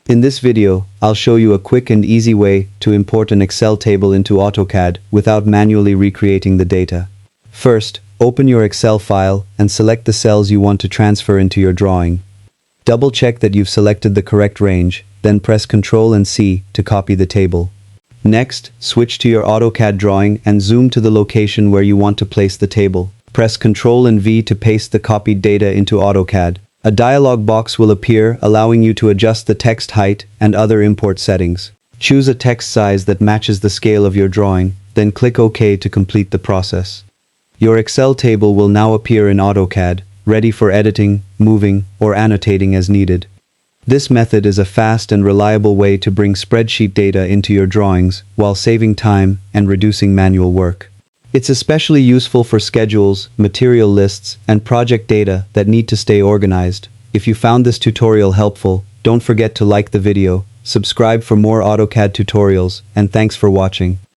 In this video, I'll show you a quick and easy way to import an Excel table into AutoCAD without manually recreating the data. First, open your Excel file and select the cells you want to transfer into your drawing. Double-check that you've selected the correct range, then press Ctrl and C to copy the table. Next, switch to your AutoCAD drawing and zoom to the location where you want to place the table. Press Ctrl and V to paste the copied data into AutoCAD. A dialog box will appear, allowing you to adjust the text height and other import settings. Choose a text size that matches the scale of your drawing, then click OK to complete the process. Your Excel table will now appear in AutoCAD, ready for editing, moving, or annotating as needed. This method is a fast and reliable way to bring spreadsheet data into your drawings while saving time and reducing manual work. It's especially useful for schedules, material lists, and project data that need to stay organized. If you found this tutorial helpful, don't forget to like the video, subscribe for more AutoCAD tutorials, and thanks for watching.